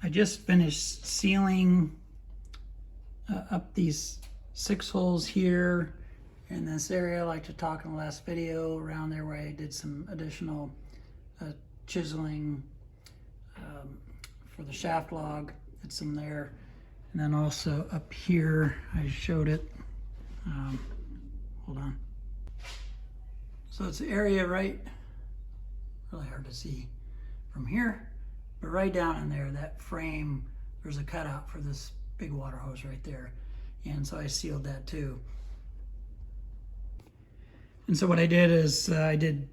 I just finished sealing up these 6 holes here in this area, like I talked in the last video, around there where I did some additional chiseling for the shaft log. Did some there, and then also up here I showed it. Hold on. So it's the area right, really hard to see from here, but right down in there, that frame, there's a cutout for this big water hose right there. And so I sealed that too. And so what I did is I did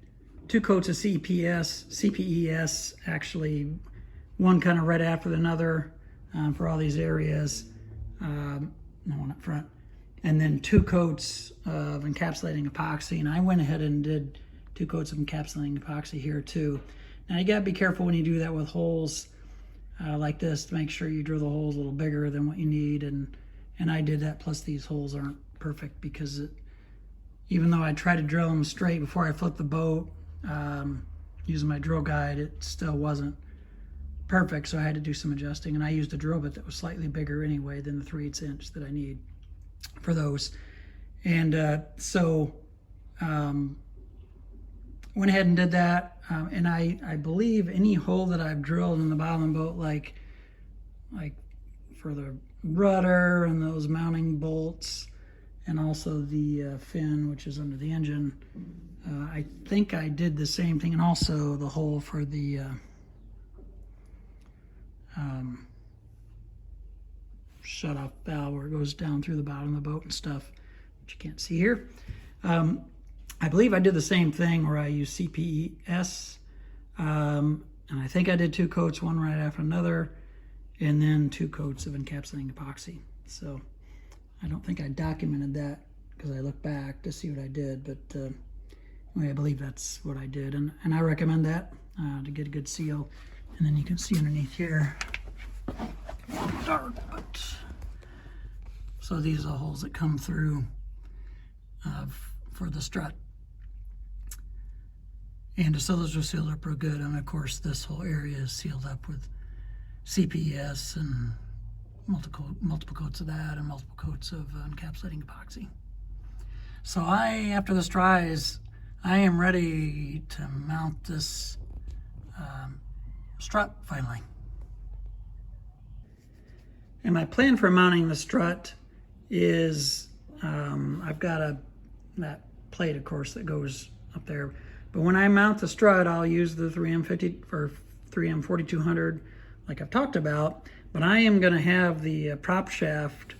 2 coats of CPES, actually one kind of right after another for all these areas, no one up front, and then 2 coats of encapsulating epoxy. And I went ahead and did 2 coats of encapsulating epoxy here too. Now you gotta be careful when you do that with holes like this to make sure you drill the holes a little bigger than what you need. And I did that, plus these holes aren't perfect because even though I tried to drill them straight before I flipped the boat using my drill guide, it still wasn't perfect, so I had to do some adjusting. And I used a drill bit that was slightly bigger anyway than the 3/8 inch that I need for those. And so went ahead and did that. And I believe any hole that I've drilled in the bottom of the boat, like for the rudder and those mounting bolts, and also the fin, which is under the engine, I think I did the same thing, and also the hole for the shut-off valve where it goes down through the bottom of the boat and stuff, which you can't see here. I believe I did the same thing where I used CPES, and I think I did 2 coats, one right after another, and then 2 coats of encapsulating epoxy. So I don't think I documented that because I looked back to see what I did, but anyway, I believe that's what I did, and I recommend that to get a good seal. And then you can see underneath here, dark, but so these are the holes that come through for the strut. And so those are sealed up real good, and of course this whole area is sealed up with CPES and multiple coats of that and multiple coats of encapsulating epoxy. So after this dries, I am ready to mount this strut finally. And my plan for mounting the strut is I've got that plate, of course, that goes up there. But when I mount the strut, I'll use the 3M50 or 3M 4200 like I've talked about. But I am going to have the prop shaft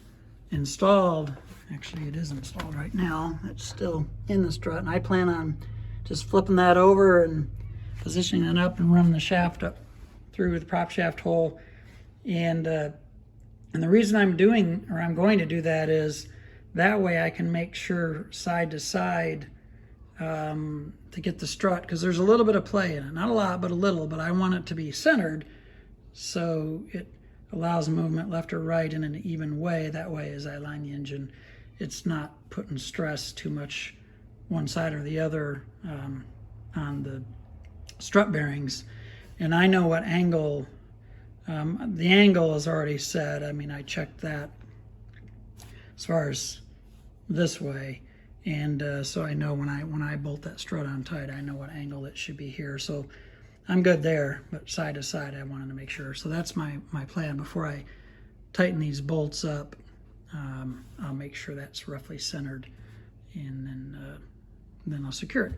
installed. Actually, it is installed right now. It's still in the strut, and I plan on just flipping that over and positioning it up and running the shaft up through the prop shaft hole. And the reason I'm going to do that is that way I can make sure side to side to get the strut, because there's a little bit of play in it, not a lot, but a little. But I want it to be centered so it allows movement left or right in an even way. That way, as I line the engine, it's not putting stress too much one side or the other on the strut bearings. And I know what angle, the angle is already set. I mean, I checked that as far as this way. And so I know when I bolt that strut on tight, I know what angle it should be here. So I'm good there, but side to side, I wanted to make sure. So that's my plan. Before I tighten these bolts up, I'll make sure that's roughly centered, and then I'll secure it.